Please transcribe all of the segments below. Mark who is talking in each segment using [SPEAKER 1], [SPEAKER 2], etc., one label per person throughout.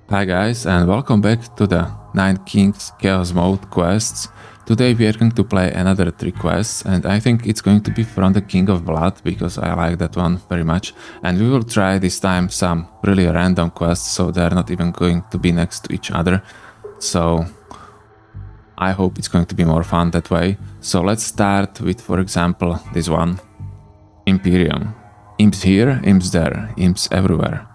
[SPEAKER 1] Hi guys, and welcome back to the 9 Kings Chaos Mode quests. Today we are going to play another 3 quests, and I think it's going to be from the King of Blood, because I like that one very much. And we will try this time some really random quests, so they're not even going to be next to each other. So I hope it's going to be more fun that way. So let's start with, for example, this one. Imperium. Imps here, imps there, imps everywhere.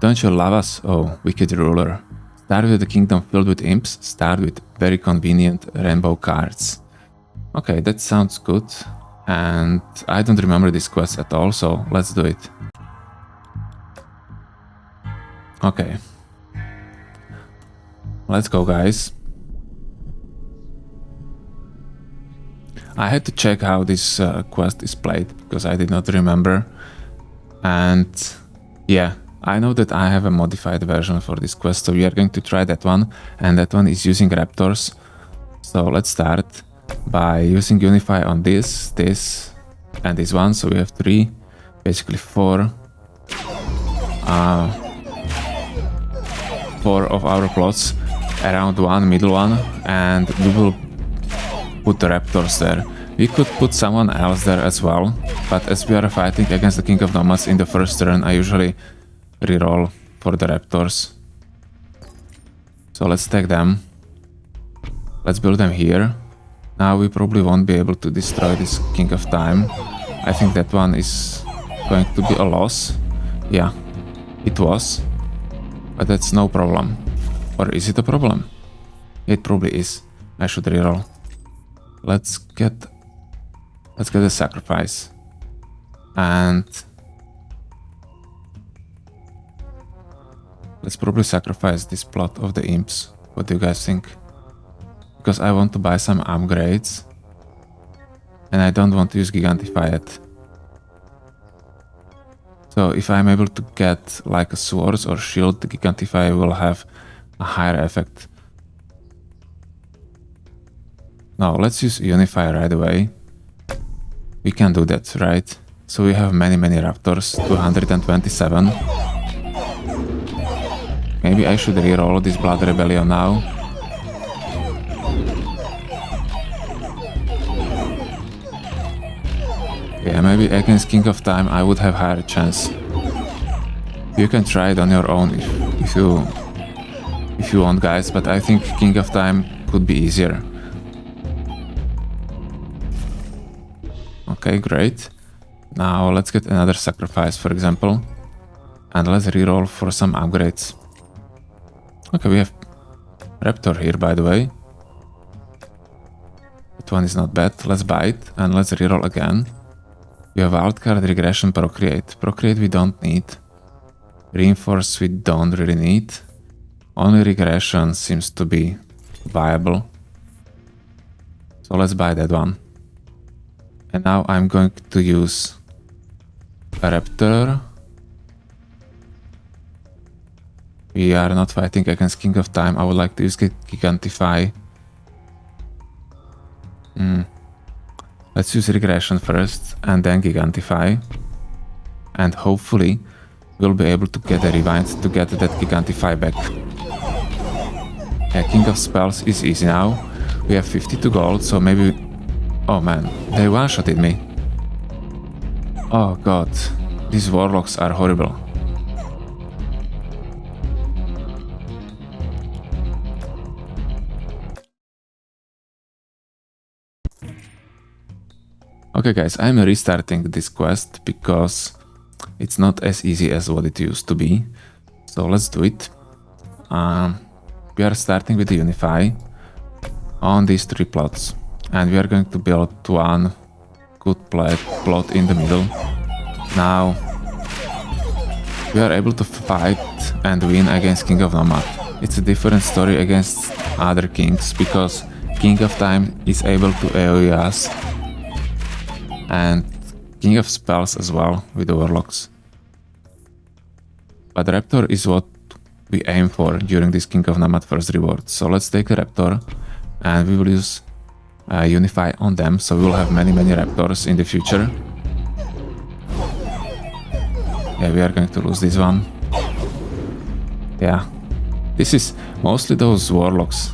[SPEAKER 1] Don't you love us, oh wicked ruler? Start with a kingdom filled with imps, start with very convenient rainbow cards. Okay, that sounds good, and I don't remember this quest at all, so let's do it. Okay. Let's go, guys. I had to check how this quest is played, because I did not remember. And yeah, I know that I have a modified version for this quest, so we are going to try that one, and that one is using raptors. So let's start by using Unify on this, and this one, so we have 3, basically 4 of our plots, around one, middle one, and we will put the raptors there. We could put someone else there as well, but as we are fighting against the King of Nomads in the first turn, I usually reroll for the raptors. So let's take them. Let's build them here. Now we probably won't be able to destroy this King of Time. I think that one is going to be a loss. Yeah, it was. But that's no problem. Or is it a problem? It probably is. I should reroll. Let's get a sacrifice. And let's probably sacrifice this plot of the imps. What do you guys think? Because I want to buy some upgrades. And I don't want to use Gigantify yet. So if I'm able to get like a swords or shield, the Gigantify will have a higher effect. Now let's use Unify right away. We can do that, right? So we have many raptors, 227. Maybe I should reroll this Blood Rebellion now. Yeah, maybe against King of Time I would have higher chance. You can try it on your own if you want, guys, but I think King of Time could be easier. Okay, great. Now let's get another sacrifice, for example. And let's reroll for some upgrades. Okay, we have Raptor here, by the way. That one is not bad. Let's buy it and let's reroll again. We have Wildcard, Regression, Procreate. Procreate we don't need. Reinforce we don't really need. Only Regression seems to be viable. So let's buy that one. And now I'm going to use a Raptor. We are not fighting against King of Time. I would like to use Gigantify. Let's use Regression first and then Gigantify. And hopefully we'll be able to get a Rewind to get that Gigantify back. Yeah, King of Spells is easy now. We have 52 gold, so maybe... Oh man, they one-shotted me. Oh god, these warlocks are horrible. Okay guys, I'm restarting this quest because it's not as easy as what it used to be. So let's do it. We are starting with the Unify on these 3 plots. And we are going to build one good plot in the middle. Now we are able to fight and win against King of Nomad. It's a different story against other kings, because King of Time is able to AoE us. And King of Spells as well with the Warlocks. But Raptor is what we aim for during this King of Nomad first reward. So let's take a Raptor and we will use Unify on them, so we will have many raptors in the future. Yeah, we are going to lose this one. Yeah, This is mostly those warlocks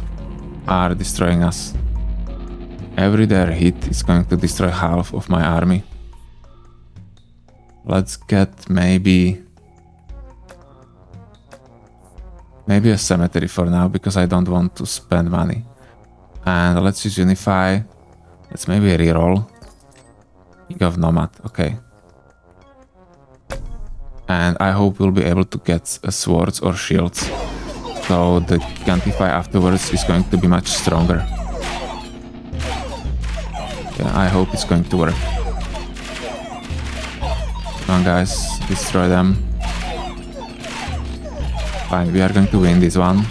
[SPEAKER 1] are destroying us. Every their hit is going to destroy half of my army. Let's get maybe a cemetery for now, because I don't want to spend money. And let's use Unify. Let's maybe reroll. King of Nomad, okay. And I hope we'll be able to get swords or shields. So the Gigantify afterwards is going to be much stronger. Yeah, I hope it's going to work. Come on guys, destroy them. Fine, we are going to win this one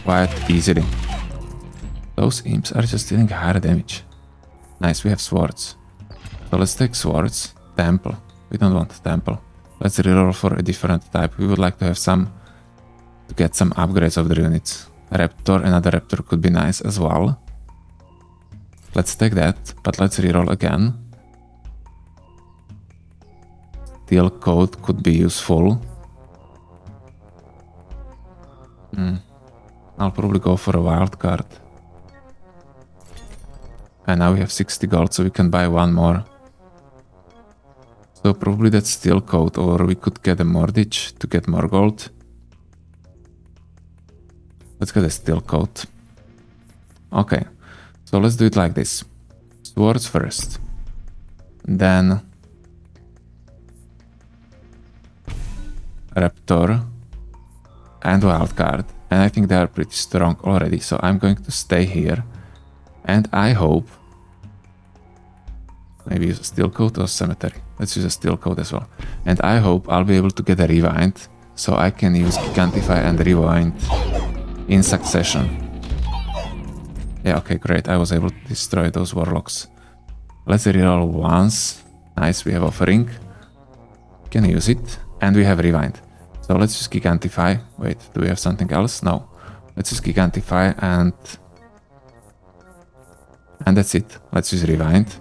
[SPEAKER 1] quite easily. Those imps are just dealing higher damage. Nice, we have swords. So let's take swords. Temple. We don't want temple. Let's reroll for a different type. We would like to have some to get some upgrades of the units. Raptor, another raptor could be nice as well. Let's take that, but let's reroll again. Steel coat could be useful. I'll probably go for a wild card. And now we have 60 gold, so we can buy one more. So probably that's steel coat, or we could get a mortgage to get more gold. Let's get a steel coat. Okay, so let's do it like this. Swords first. Then Raptor and wildcard. And I think they are pretty strong already, so I'm going to stay here. And I hope... Maybe use a steel coat or cemetery. Let's use a steel coat as well. And I hope I'll be able to get a rewind, so I can use Gigantify and rewind in succession. Yeah, okay, great. I was able to destroy those warlocks. Let's reroll once. Nice, we have offering. Can use it. And we have rewind. So let's use Gigantify. Wait, do we have something else? No. Let's use Gigantify and that's it. Let's use rewind.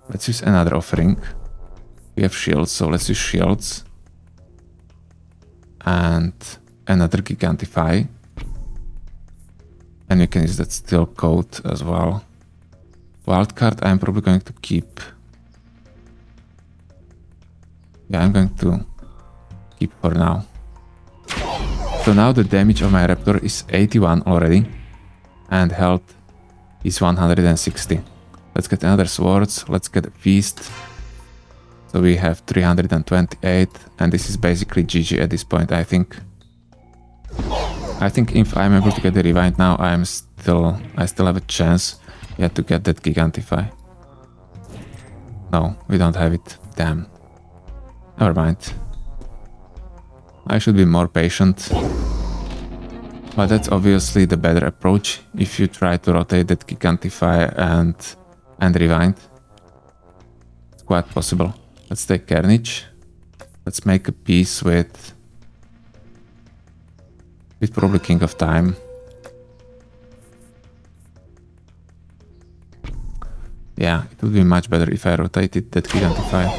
[SPEAKER 1] Let's use another offering. We have shields, so let's use shields. And another Gigantify. And we can use that steel coat as well. Wildcard I'm probably going to keep. Yeah, I'm going to keep for now. So now the damage of my raptor is 81 already. And health is 160. Let's get another swords. Let's get a feast. So we have 328. And this is basically GG at this point, I think. I think if I'm able to get the rewind now, I still have a chance, yeah, to get that Gigantify. No, we don't have it. Damn. Never mind. I should be more patient. But that's obviously the better approach if you try to rotate that Gigantify and rewind. It's quite possible. Let's take Carnage. Let's make a peace with probably King of Time. Yeah, it would be much better if I rotated that Gigantify.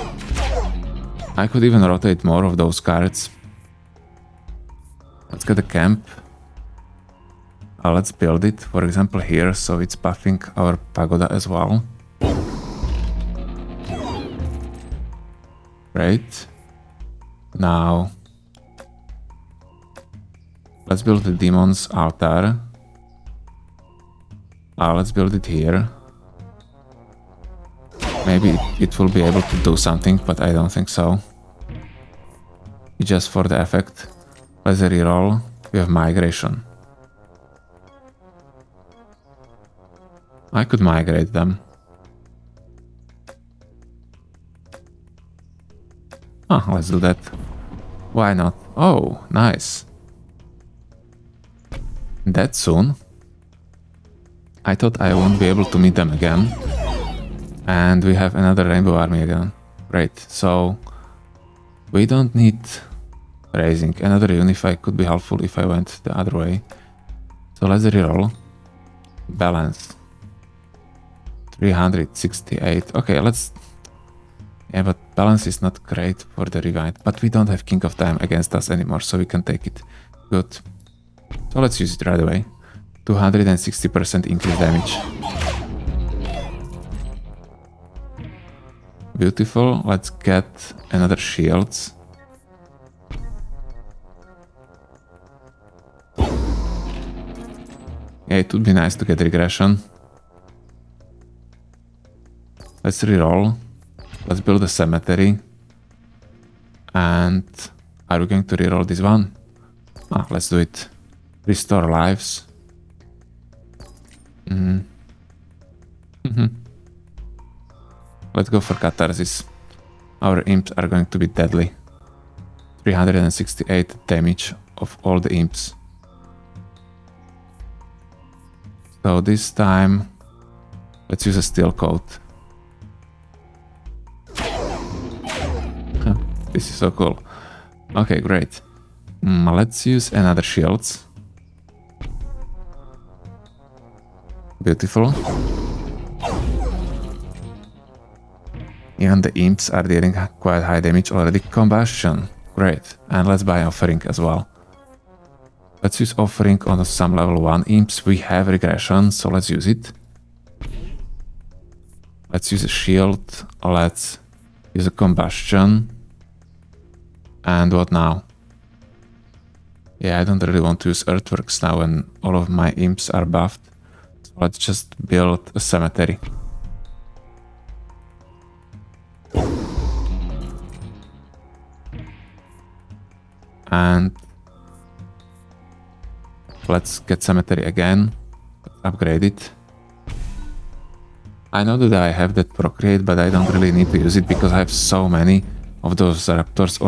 [SPEAKER 1] I could even rotate more of those cards. Let's get a camp. Let's build it, for example here, so it's buffing our pagoda as well. Great. Now let's build the demon's altar. Let's build it here. Maybe it will be able to do something, but I don't think so. Just for the effect. Let's reroll. We have migration. I could migrate them. Let's do that. Why not? Oh, nice. That soon? I thought I won't be able to meet them again. And we have another rainbow army again. Great, so we don't need raising. Another unify could be helpful if I went the other way. So let's reroll. Balance. 368. Okay, let's Yeah, but balance is not great for the rewind. But we don't have King of Time against us anymore, so we can take it. Good. So let's use it right away. 260% increase damage. Beautiful. Let's get another shields. Yeah, it would be nice to get regression. Let's reroll. Let's build a cemetery. And are we going to reroll this one? Ah, let's do it. Restore lives. Let's go for Catharsis. Our imps are going to be deadly. 368 damage of all the imps. So this time, let's use a steel coat. This is so cool. Okay, great. Let's use another shields. Beautiful. Even the imps are dealing quite high damage already. Combustion. Great. And let's buy offering as well. Let's use offering on some level 1 imps. We have regression, so let's use it. Let's use a shield. Let's use a combustion. And what now? Yeah, I don't really want to use earthworks now when all of my imps are buffed. So let's just build a cemetery. And let's get cemetery again. Let's upgrade it. I know that I have that procreate, but I don't really need to use it because I have so many of those raptors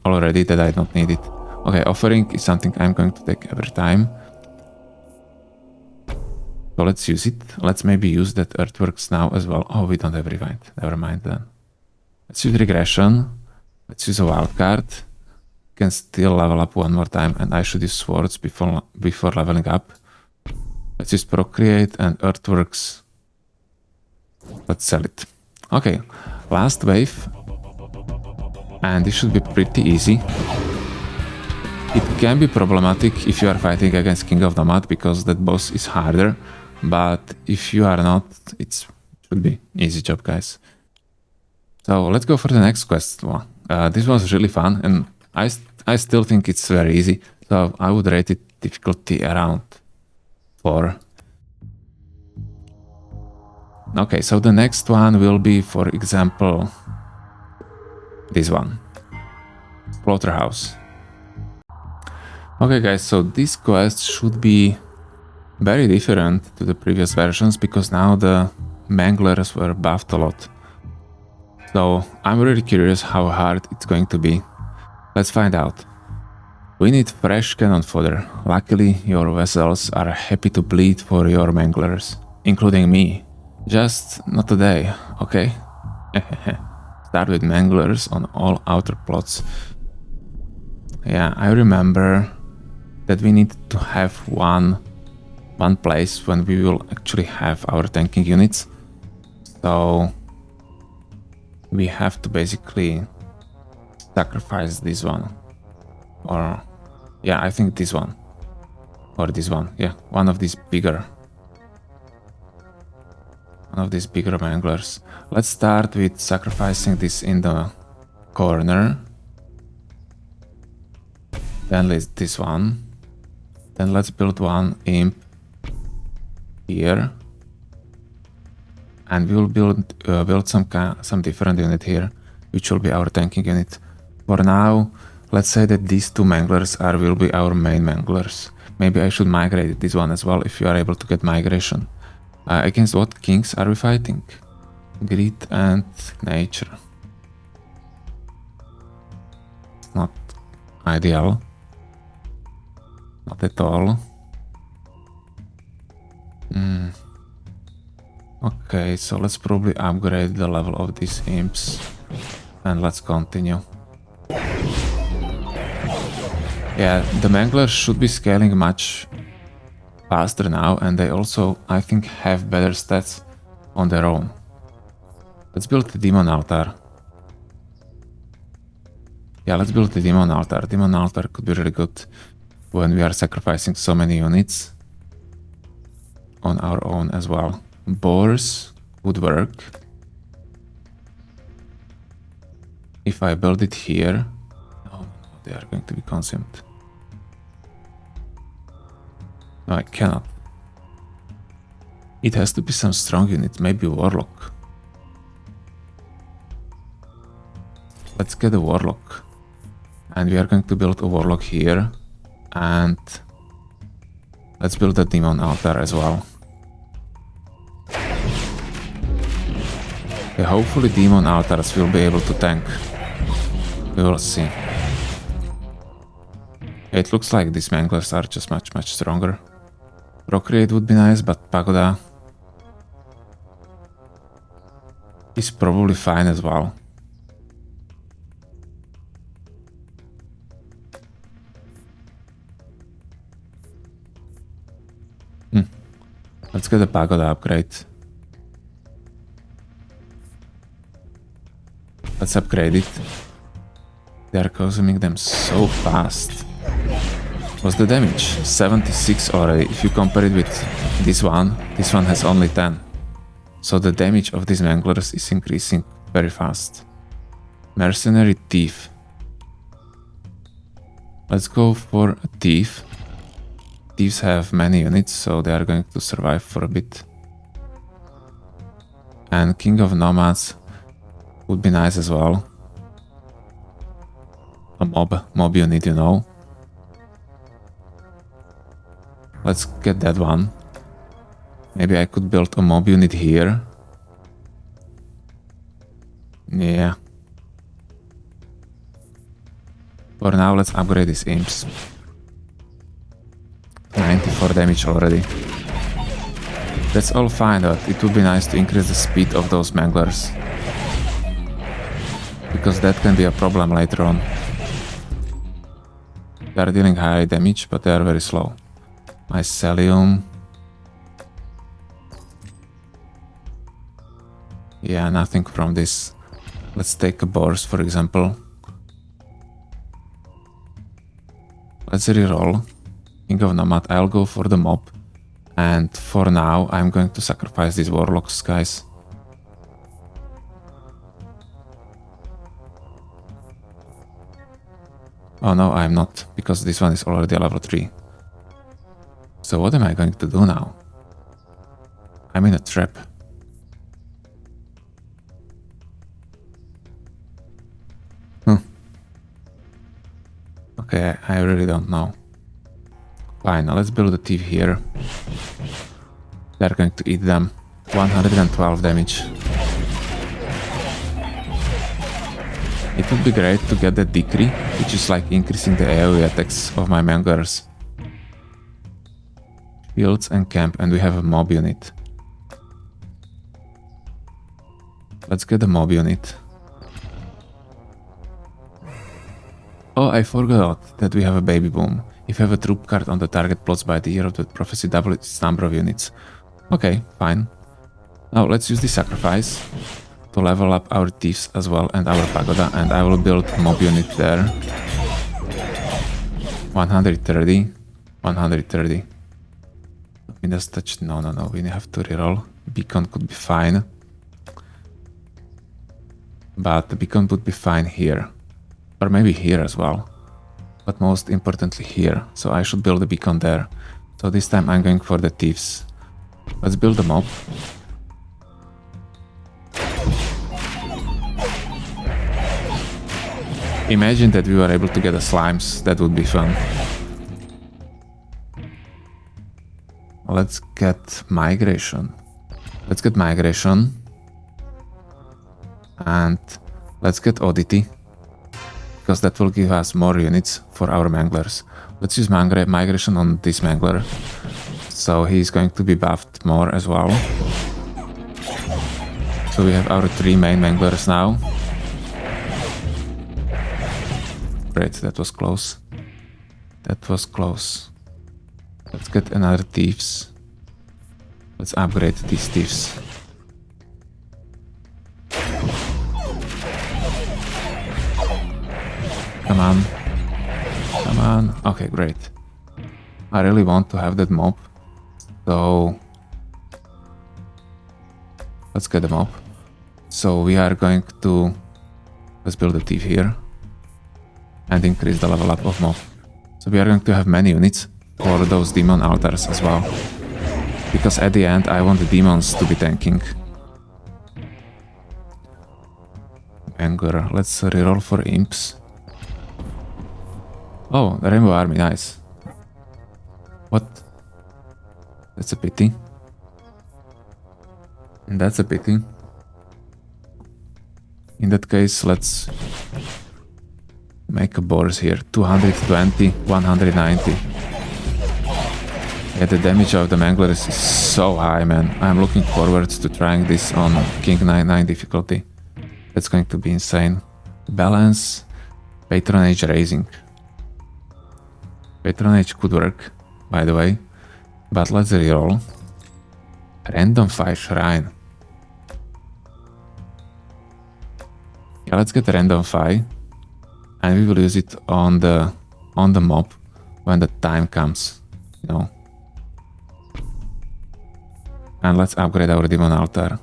[SPEAKER 1] already that I don't need it. Okay, offering is something I'm going to take every time. So let's use it. Let's maybe use that earthworks now as well. Oh, we don't have rewind. Never mind then. Let's use regression. Let's use a wild card. Can still level up one more time, and I should use swords before leveling up. Let's use procreate and earthworks. Let's sell it. Okay, last wave. And this should be pretty easy. It can be problematic if you are fighting against King of the Mud, because that boss is harder. But if you are not, it should be easy job, guys. So let's go for the next quest. This was really fun, and I still think it's very easy. So I would rate it difficulty around 4. Okay, so the next one will be, for example, this one. Slaughterhouse. Okay guys, so this quest should be very different to the previous versions because now the Manglers were buffed a lot. So I'm really curious how hard it's going to be. Let's find out. We need fresh cannon fodder. Luckily, your vessels are happy to bleed for your Manglers, including me. Just not today, okay? Start with Manglers on all outer plots. Yeah, I remember that we need to have one place when we will actually have our tanking units. So we have to basically sacrifice this one. Or yeah, I think this one. Or this one. Yeah, one of these bigger Manglers. Let's start with sacrificing this in the corner. Then let's this one. Then let's build one imp here. And we will build some different unit here, which will be our tanking unit. For now, let's say that these two Manglers will be our main Manglers. Maybe I should migrate this one as well if you are able to get migration. Against what kings are we fighting? Greed and nature. Not ideal. Not at all. Okay, so let's probably upgrade the level of these imps. And let's continue. Yeah, the Manglers should be scaling much faster now, and they also, I think, have better stats on their own. Let's build the demon altar. Yeah, let's build the Demon Altar. Demon Altar could be really good when we are sacrificing so many units on our own as well. Boars would work. If I build it here... No, they are going to be consumed. No, I cannot. It has to be some strong unit, maybe Warlock. Let's get a Warlock. And we are going to build a Warlock here. And let's build a Demon Altar as well. Okay, hopefully Demon Altars will be able to tank. We will see. It looks like these Manglers are just much stronger. Procreate would be nice, but Pagoda is probably fine as well. Let's get a Pagoda upgrade. Let's upgrade it. They are consuming them so fast. What's the damage? 76 already. If you compare it with this one has only 10. So the damage of these Manglers is increasing very fast. Mercenary Thief. Let's go for a Thief. Thieves have many units, so they are going to survive for a bit. And King of Nomads would be nice as well. A mob unit, you know. Let's get that one. Maybe I could build a mob unit here. Yeah. For now, let's upgrade these imps. 94 damage already. That's all fine, but it would be nice to increase the speed of those Manglers. Because that can be a problem later on. They are dealing high damage, but they are very slow. Mycelium. Yeah, nothing from this. Let's take a Boars, for example. Let's reroll. King of Nomad, I'll go for the mob. And for now, I'm going to sacrifice these Warlocks, guys. Oh no, I'm not, because this one is already a level 3. So what am I going to do now? I'm in a trap. Okay, I really don't know. Fine, now let's build a thief here. They're going to eat them. 112 damage. It would be great to get that decree, which is like increasing the AoE attacks of my Manglers. Fields and camp, and we have a mob unit. Let's get the mob unit. Oh, I forgot that we have a baby boom. If you have a troop card on the target plots by the year of the prophecy, double its number of units. Okay, fine. Now let's use the sacrifice to level up our thieves as well and our pagoda, and I will build a mob unit there. 130, 130. Midas touch, no, we have to reroll. Beacon could be fine. But the beacon would be fine here. Or maybe here as well. But most importantly here. So I should build a beacon there. So this time I'm going for the thieves. Let's build a mob. Imagine that we were able to get a slimes. That would be fun. Let's get migration. Let's get migration. And let's get oddity. Because that will give us more units for our Manglers. Let's use migration on this Mangler. So he's going to be buffed more as well. So we have our 3 main Manglers now. Great, that was close. That was close. Let's get another thieves. Let's upgrade these thieves. Come on. Come on. Okay, great. I really want to have that mob. So let's get the mob. So we are going to... Let's build a thief here. And increase the level up of mob. So we are going to have many units for those demon altars as well. Because at the end I want the demons to be tanking. Anger. Let's reroll for imps. Oh, the Rainbow Army, nice. What? That's a pity. And that's a pity. In that case, let's make a boars here. 220, 190. Yeah, the damage of the Manglers is so high, man. I'm looking forward to trying this on King 99 difficulty. That's going to be insane. Balance, patronage raising. Patronage could work, by the way. But let's reroll. Random 5 shrine. Yeah, let's get random 5. And we will use it on the mob when the time comes, you know. And let's upgrade our demon altar.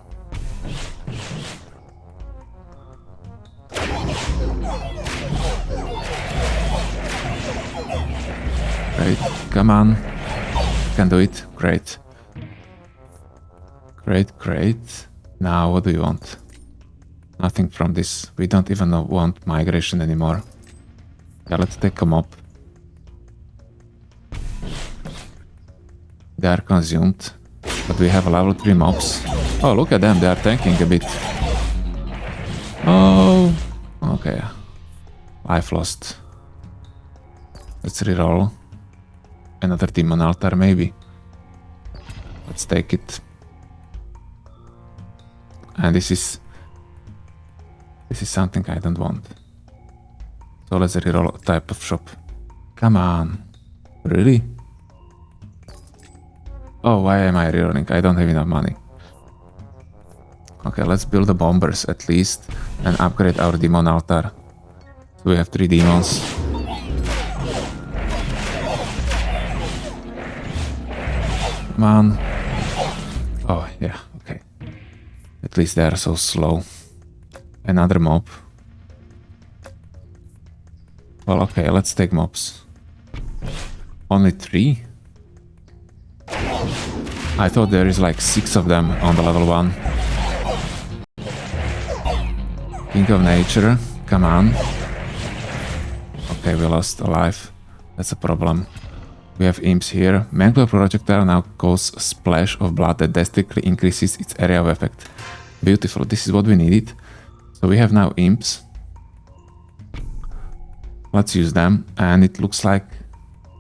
[SPEAKER 1] Great, come on. Can do it. Great. Great. Now what do you want? Nothing from this. We don't even want migration anymore. Yeah, let's take a mob. They are consumed. But we have a level 3 mobs. Oh, look at them. They are tanking a bit. Oh. Okay. Life lost. Let's reroll. Another demon altar, maybe. Let's take it. And this is something I don't want. So let's reroll a type of shop. Come on. Really? Oh, why am I rerolling? I don't have enough money. Okay, let's build the bombers at least and upgrade our demon altar. So we have 3 demons. Come on. Oh, yeah, okay. At least they are so slow. Another mob. Well, okay, let's take mobs. Only 3? I thought there is like 6 of them on the level 1. King of Nature, come on. Okay, we lost a life. That's a problem. We have imps here. Mangler projectile now causes a splash of blood that drastically increases its area of effect. Beautiful, this is what we needed. So we have now imps. Let's use them. And it looks like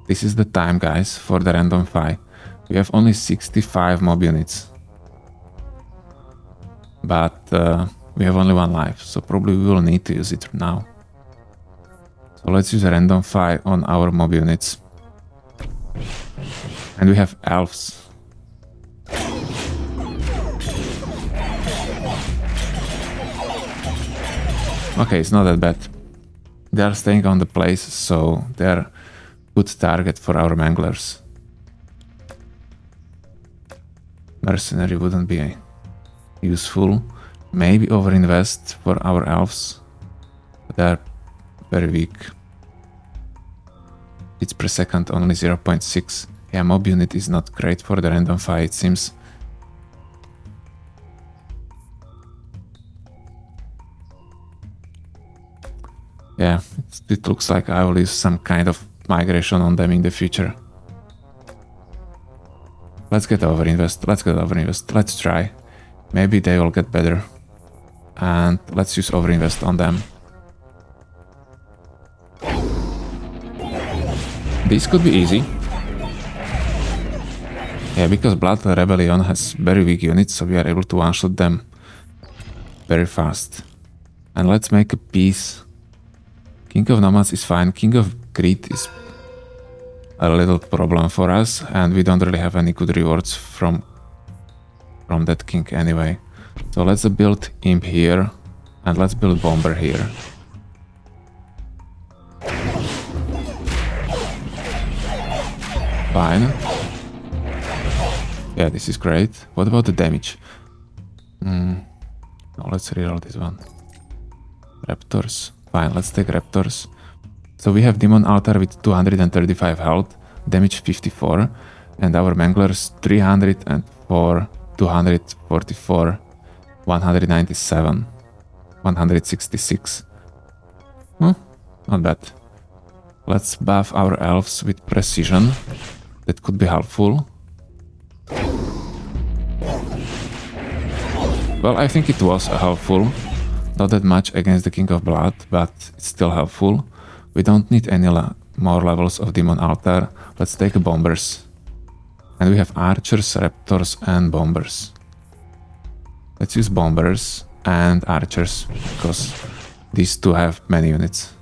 [SPEAKER 1] this is the time, guys, for the random 5. We have only 65 mob units. But we have only 1 life, so probably we will need to use it now. So let's use a random 5 on our mob units. And we have elves. Okay, it's not that bad. They are staying on the place, so they're a good target for our Manglers. Mercenary wouldn't be useful. Maybe overinvest for our elves. But they're very weak. It's per second only 0.6. Yeah, mob unit is not great for the random 5, it seems. Yeah, it looks like I will use some kind of migration on them in the future. Let's get overinvest, let's try. Maybe they will get better. And let's use overinvest on them. This could be easy. Yeah, because Blood Rebellion has very weak units, so we are able to one-shot them very fast. And let's make a peace. King of Nomads is fine. King of Greed is a little problem for us, and we don't really have any good rewards from that king anyway. So let's build Imp here, and let's build Bomber here. Fine. Yeah, this is great. What about the damage? No, let's reroll this one. Raptors. Fine, let's take Raptors. So we have Demon Altar with 235 health, damage 54, and our Manglers 304, 244, 197, 166. Not bad. Let's buff our elves with precision. That could be helpful. Well, I think it was helpful. Not that much against the King of Blood, but it's still helpful. We don't need any more levels of Demon Altar. Let's take Bombers. And we have Archers, Raptors and Bombers. Let's use Bombers and Archers, because these two have many units.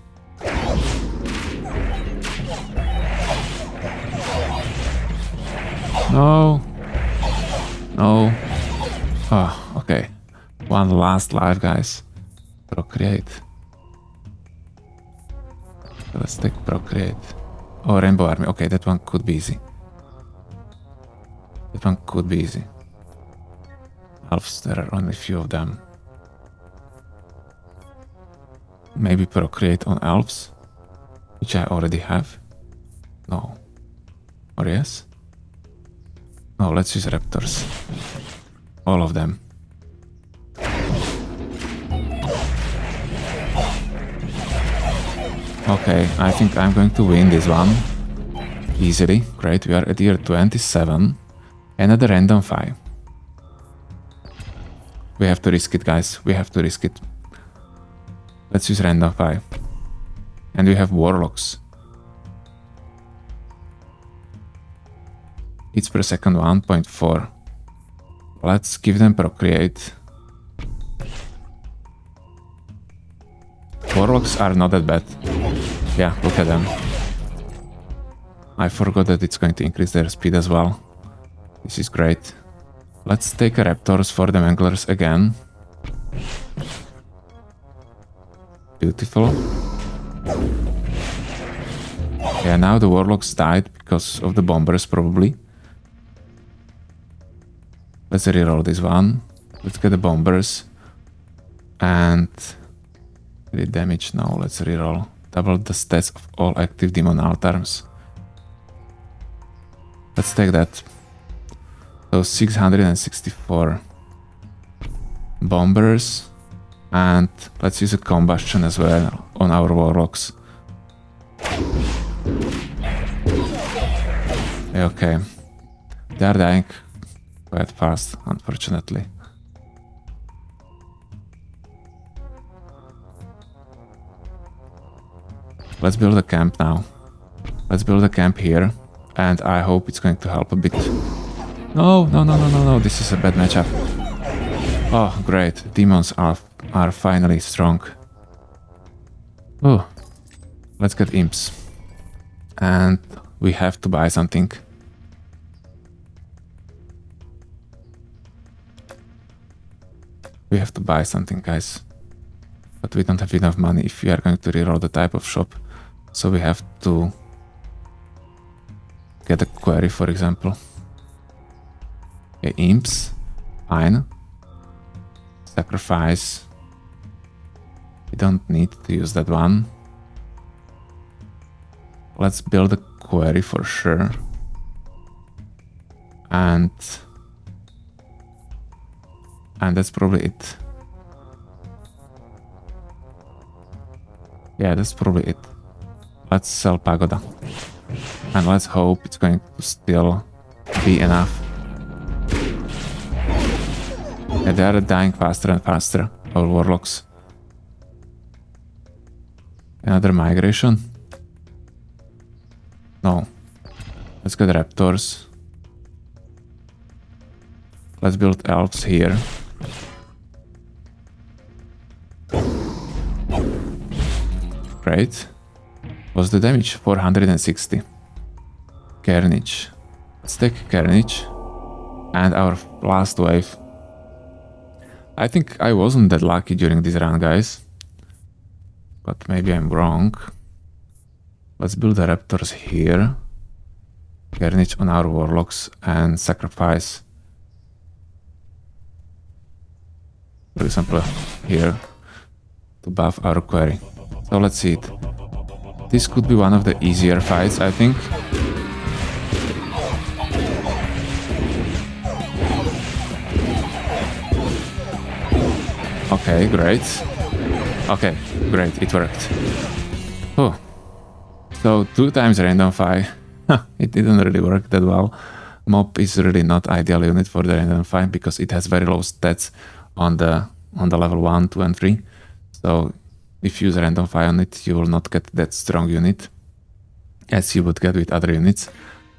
[SPEAKER 1] No. No. Oh, okay. One last life, guys. Procreate. Let's take Procreate. Oh, Rainbow Army. Okay, that one could be easy. That one could be easy. Elves, there are only a few of them. Maybe Procreate on Elves, which I already have. No. Or yes? No, let's use Raptors. All of them. Okay, I think I'm going to win this one. Easily. Great, we are at year 27. Another random 5. We have to risk it, guys. We have to risk it. Let's use random 5. And we have Warlocks. Hits per second 1.4. Let's give them Procreate. Warlocks are not that bad. Yeah, look at them. I forgot that it's going to increase their speed as well. This is great. Let's take Raptors for the Manglers again. Beautiful. Yeah, now the Warlocks died because of the Bombers, probably. Let's reroll this one. Let's get the Bombers. And... the damage now, let's reroll. Double the stats of all active Demon Altars. Let's take that. So 664 Bombers. And let's use a Combustion as well on our Warlocks. Okay. They are dying quite fast, unfortunately. Let's build a camp now. Let's build a camp here. And I hope it's going to help a bit. No, no, no, no, no, no. This is a bad matchup. Oh, great. Demons are finally strong. Oh. Let's get imps. And we have to buy something. We have to buy something, guys. But we don't have enough money if we are going to reroll the type of shop. So we have to get a quarry, for example. Okay, imps. Fine. Sacrifice. We don't need to use that one. Let's build a quarry for sure. And that's probably it. Yeah, that's probably it. Let's sell Pagoda. And let's hope it's going to still be enough. Yeah, they are dying faster and faster, our Warlocks. Another migration? No. Let's get Raptors. Let's build Elves here. Great. What's the damage? 460. Carnage. Let's take Carnage. And our last wave. I think I wasn't that lucky during this run, guys. But maybe I'm wrong. Let's build the Raptors here. Carnage on our warlocks and sacrifice, for example, here to buff our quarry. So let's see it. This could be one of the easier fights, I think. Okay, great. Okay, great, it worked. Oh. So 2 times random fight. It didn't really work that well. Mob is really not ideal unit for the random fight because it has very low stats on the level 1, 2 and 3. So if you use random fight on it, you will not get that strong unit as you would get with other units.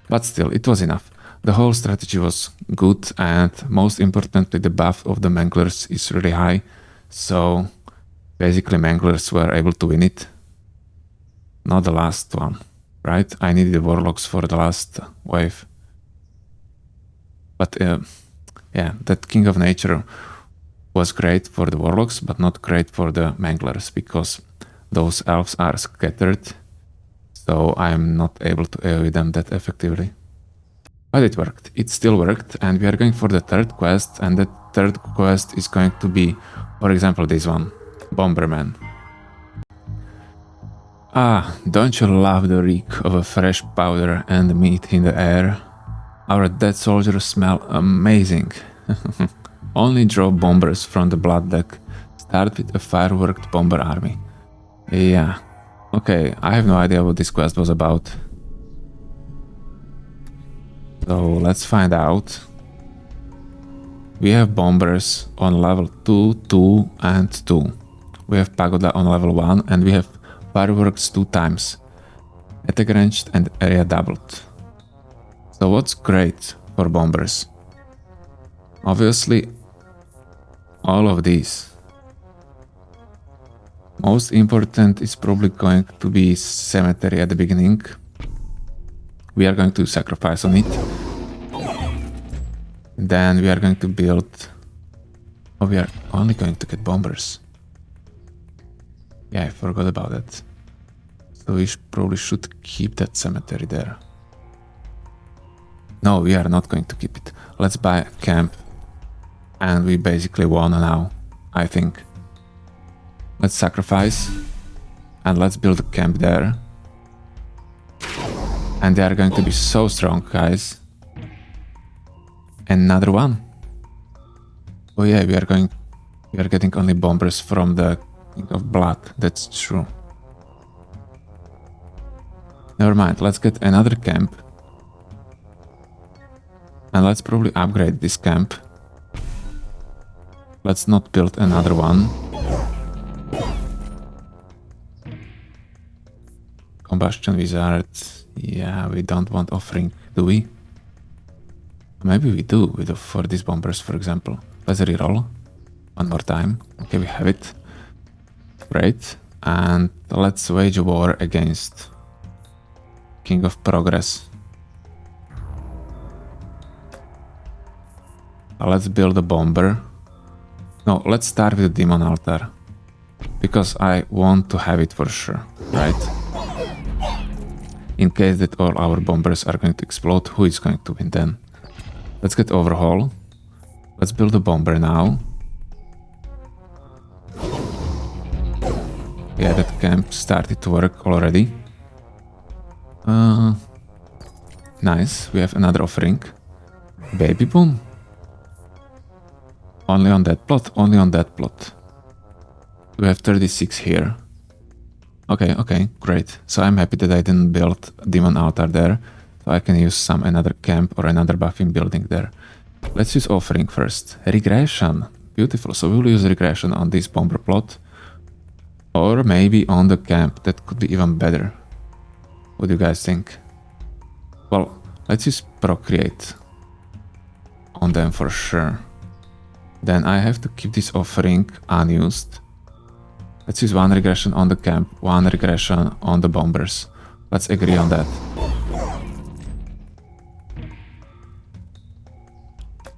[SPEAKER 1] But still, it was enough. The whole strategy was good, and most importantly, the buff of the Manglers is really high. So basically Manglers were able to win it. Not the last one, right? I needed the Warlocks for the last wave. But yeah, that King of Nature was great for the Warlocks, but not great for the Manglers, because those elves are scattered. So I'm not able to AoE them that effectively. But it worked. It still worked, and we are going for the 3rd quest, and the 3rd quest is going to be, for example, this one, Bomberman. Ah, don't you love the reek of a fresh powder and meat in the air? Our dead soldiers smell amazing. Only draw bombers from the blood deck. Start with a fireworked bomber army. Yeah. Okay, I have no idea what this quest was about. So let's find out. We have bombers on level 2, 2 and 2. We have pagoda on level 1 and we have fireworks 2 times. Attack ranged and area doubled. So what's great for bombers? Obviously all of these. Most important is probably going to be cemetery at the beginning. We are going to sacrifice on it. Then we are going to build... Oh, we are only going to get bombers. Yeah, I forgot about that. So we probably should keep that cemetery there. No, we are not going to keep it. Let's buy a camp. And we basically won now, I think. Let's sacrifice. And let's build a camp there. And they are going to be so strong, guys. Another one. Oh yeah, we are getting only bombers from the King of Blood. That's true. Never mind, let's get another camp. And let's probably upgrade this camp. Let's not build another one. Combustion Wizard. Yeah, we don't want offering, do we? Maybe we do for these bombers, for example. Let's reroll. One more time. Okay, we have it. Great. And let's wage a war against King of Progress. Let's build a bomber. No, let's start with the Demon Altar. Because I want to have it for sure, right? In case that all our bombers are going to explode, who is going to win then? Let's get overhaul. Let's build a bomber now. Yeah, that camp started to work already. Nice, we have another offering. Baby boom. Only on that plot, only on that plot. We have 36 here. Okay, great. So I'm happy that I didn't build Demon Altar there. So I can use another camp or another buffing building there. Let's use offering first. Regression. Beautiful. So we'll use regression on this bomber plot. Or maybe on the camp. That could be even better. What do you guys think? Well, let's use procreate on them for sure. Then I have to keep this offering unused. Let's use 1 regression on the camp, 1 regression on the bombers. Let's agree on that.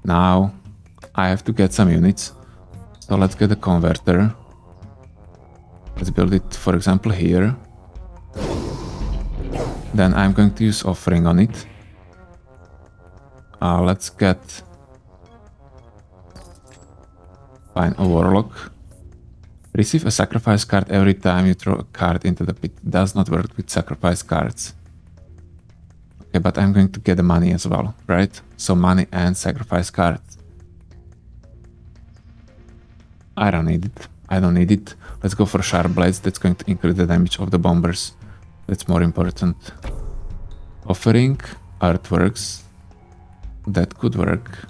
[SPEAKER 1] Now I have to get some units. So let's get a converter. Let's build it, for example, here. Then I'm going to use offering on it. Let's get... Fine, a Warlock. Receive a sacrifice card every time you throw a card into the pit. Does not work with sacrifice cards. Okay, but I'm going to get the money as well, right? So money and sacrifice cards. I don't need it. I don't need it. Let's go for Sharp Blades. That's going to increase the damage of the bombers. That's more important. Offering Earthworks. That could work.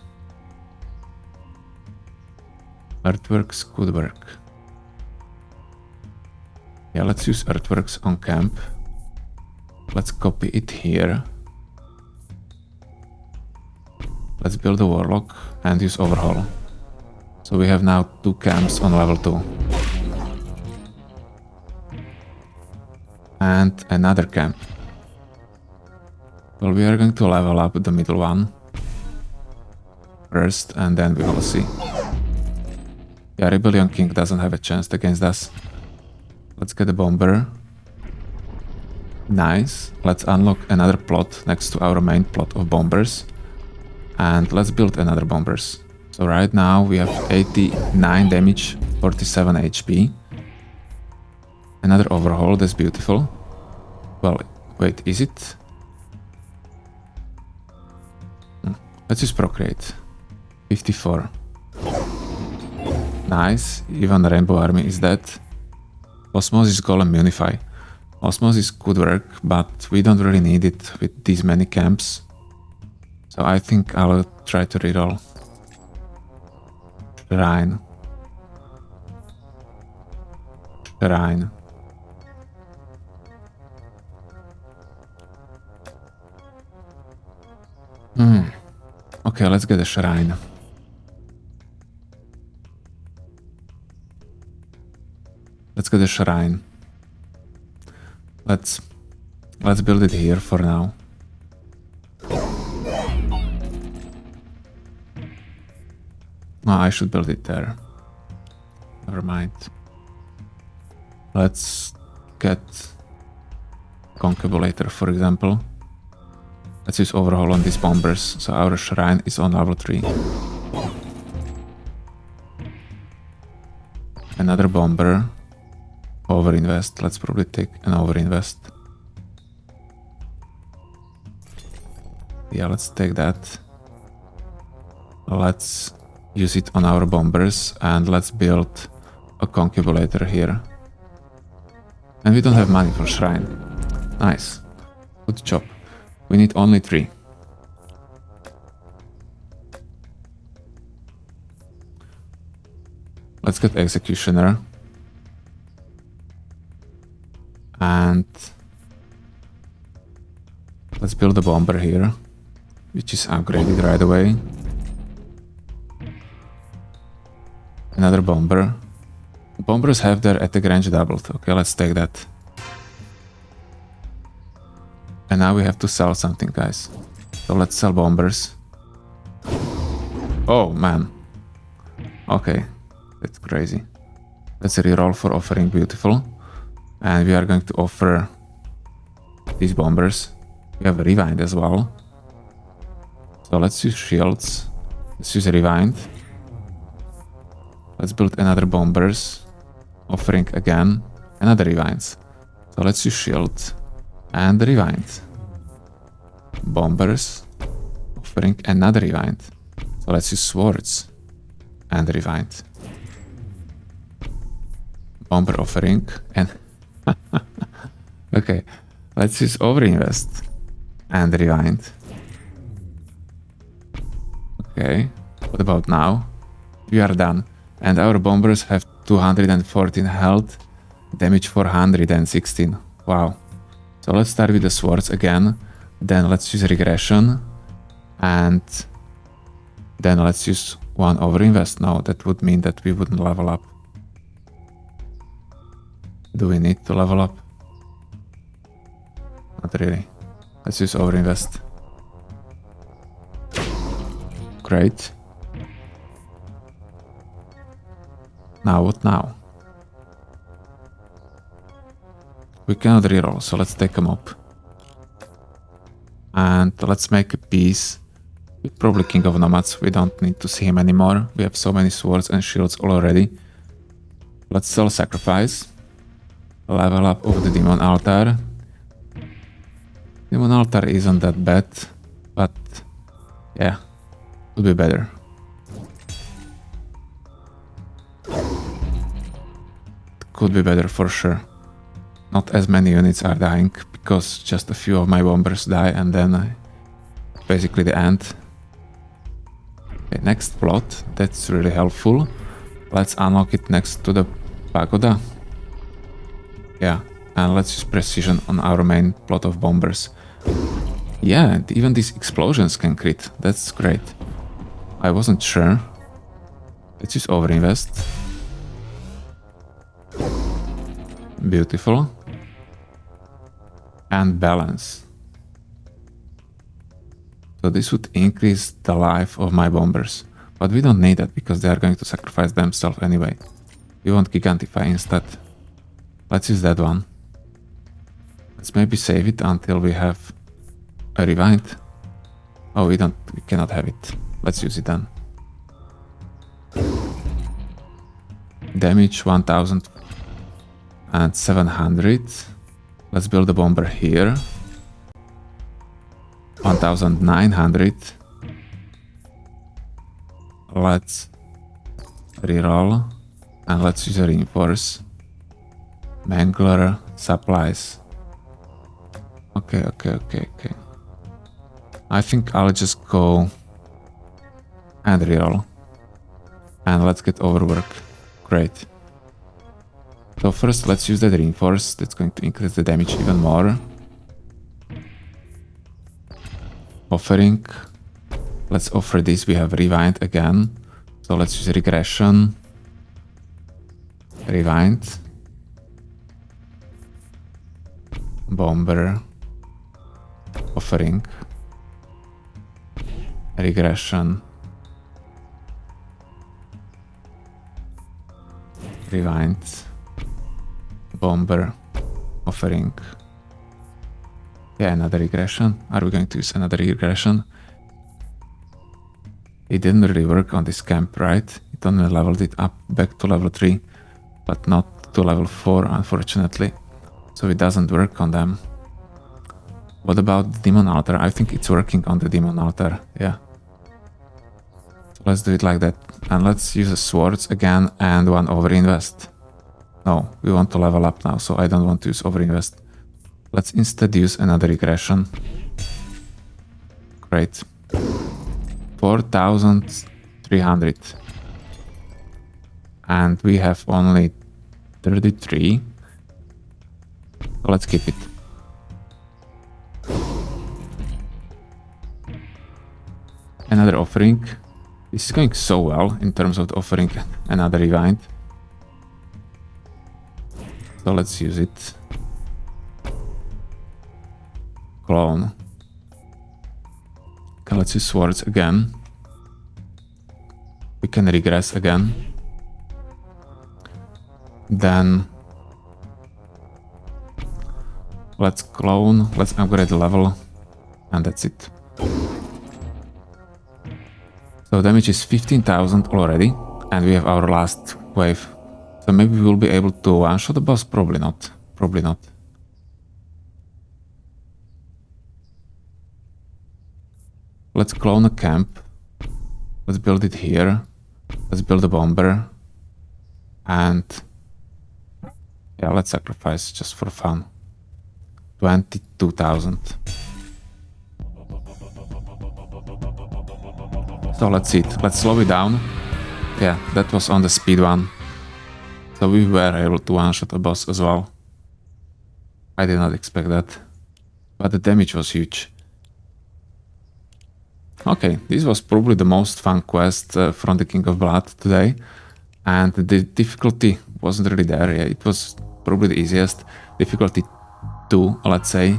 [SPEAKER 1] Earthworks could work. Yeah, let's use Earthworks on camp. Let's copy it here. Let's build a Warlock and use Overhaul. So we have now 2 camps on level 2. And another camp. Well, we are going to level up the middle one first, and then we will see. Yeah, Rebellion King doesn't have a chance against us. Let's get a Bomber. Nice. Let's unlock another plot next to our main plot of Bombers. And let's build another Bombers. So right now we have 89 damage, 47 HP. Another Overhaul, that's beautiful. Well, wait, is it? Let's just Procreate. 54. Nice, even the Rainbow Army is dead. Osmosis Golem Unify. Osmosis could work, but we don't really need it with these many camps. So I think I'll try to reroll. Shrine. Shrine. Okay, let's get a Shrine. Let's get a Shrine. Let's build it here for now. No, I should build it there. Never mind. Let's get Concubulator, for example. Let's use Overhaul on these Bombers, so our Shrine is on level 3. Another Bomber. Overinvest. Let's probably take an Overinvest. Yeah, let's take that. Let's use it on our Bombers, and let's build a Concubulator here. And we don't have money for Shrine. Nice. Good job. We need only 3. Let's get Executioner. And let's build a Bomber here, which is upgraded right away. Another Bomber. Bombers have their attack range doubled. Okay, let's take that. And now we have to sell something, guys. So let's sell Bombers. Oh, man. Okay, that's crazy. Let's reroll for offering beautiful. And we are going to offer these Bombers. We have Rewind as well. So let's use shields. Let's use Rewind. Let's build another Bombers. Offering again another Rewinds. So let's use shield and Rewind. Bombers. Offering another Rewind. So let's use swords and Rewind. Bomber offering and okay, let's use Overinvest and Rewind. Okay, what about now? We are done. And our Bombers have 214 health, damage 416. Wow. So let's start with the swords again. Then let's use regression. And then let's use 1 Overinvest. No, that would mean that we wouldn't level up. Do we need to level up? Not really. Let's use Overinvest. Great. Now what now? We cannot reroll, so let's take a mob. And let's make a peace Probably King of Nomads, we don't need to see him anymore. We have so many swords and shields already. Let's sell Sacrifice. Level up of the Demon Altar. Demon Altar isn't that bad, but yeah, could be better. Could be better for sure. Not as many units are dying, because just a few of my bombers die and then basically the end. Okay, next plot, that's really helpful. Let's unlock it next to the pagoda. Yeah, and let's use precision on our main plot of bombers. Yeah, and even these explosions can crit. That's great. I wasn't sure. Let's use overinvest. Beautiful. And balance. So this would increase the life of my bombers. But we don't need that because they are going to sacrifice themselves anyway. We want Gigantify instead. Let's use that one. Let's maybe save it until we have a rewind. Oh, we cannot have it. Let's use it then. Damage 1700. Let's build a bomber here. 1900. Let's reroll and let's use a reinforce. Mangler supplies. Okay. I think I'll just go and reroll. And let's get overwork. Great. So first let's use that reinforce. That's going to increase the damage even more. Offering. Let's offer this. We have rewind again. So let's use regression. Rewind. Bomber. Offering. Regression. Rewind. Bomber. Offering. Yeah, another regression. Are we going to use another regression? It didn't really work on this camp, right? It only leveled it up back to level 3, but not to level 4, unfortunately. So it doesn't work on them. What about the Demon Altar? I think it's working on the Demon Altar, yeah. So let's do it like that. And let's use the swords again and one overinvest. No, we want to level up now, so I don't want to use overinvest. Let's instead use another regression. Great. 4,300. And we have only 33. So let's keep it. Another offering. This is going so well in terms of the offering another rewind. So let's use it. Clone. Okay, let's use swords again. We can regress again. Then let's clone, let's upgrade the level, and that's it. So damage is 15,000 already, and we have our last wave. So maybe we will be able to one-shot the boss, probably not. Probably not. Let's clone a camp. Let's build it here. Let's build a bomber. And yeah, let's sacrifice just for fun. 22,000. So let's see it. Let's slow it down. Yeah, that was on the speed one. So we were able to one-shot a boss as well. I did not expect that. But the damage was huge. Okay, this was probably the most fun quest from the King of Blood today. And the difficulty wasn't really there. Yeah, it was probably the easiest. Difficulty 2, let's say.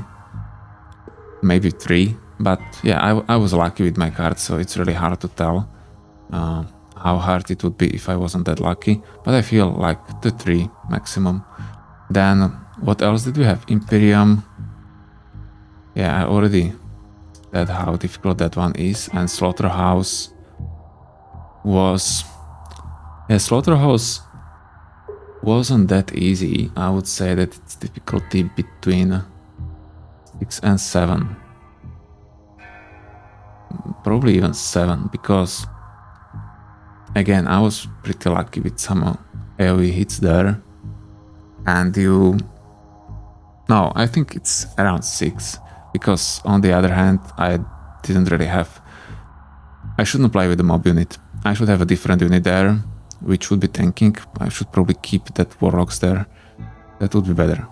[SPEAKER 1] Maybe 3. But yeah, I was lucky with my cards, so it's really hard to tell how hard it would be if I wasn't that lucky. But I feel like the 3 maximum. Then what else did we have? Imperium. Yeah, I already that how difficult that one is. And Slaughterhouse was... Yeah, Slaughterhouse wasn't that easy. I would say that it's difficulty between 6 and 7. Probably even 7, because again, I was pretty lucky with some AoE hits there. And you... No, I think it's around 6, because on the other hand, I didn't really have... I shouldn't play with the mob unit. I should have a different unit there, which would be tanking. I should probably keep that warlocks there. That would be better.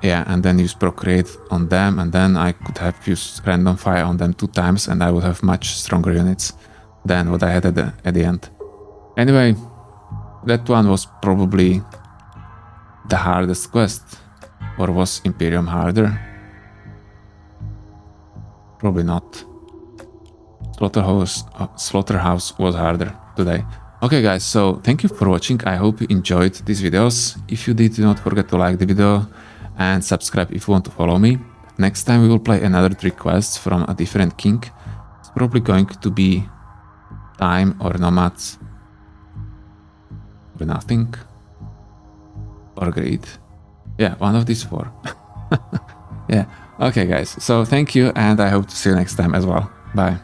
[SPEAKER 1] Yeah, and then use procreate on them, and then I could have used random fire on them 2 times, and I would have much stronger units than what I had at the end. Anyway, that one was probably the hardest quest. Or was Imperium harder? Probably not. Slaughterhouse was harder today. Okay guys, so thank you for watching. I hope you enjoyed these videos. If you did, do not forget to like the video and subscribe if you want to follow me. Next time we will play another 3 quests from a different king. It's probably going to be Time or Nomads or Nothing or Greed. Yeah, one of these 4. Yeah, okay guys, so thank you and I hope to see you next time as well. Bye.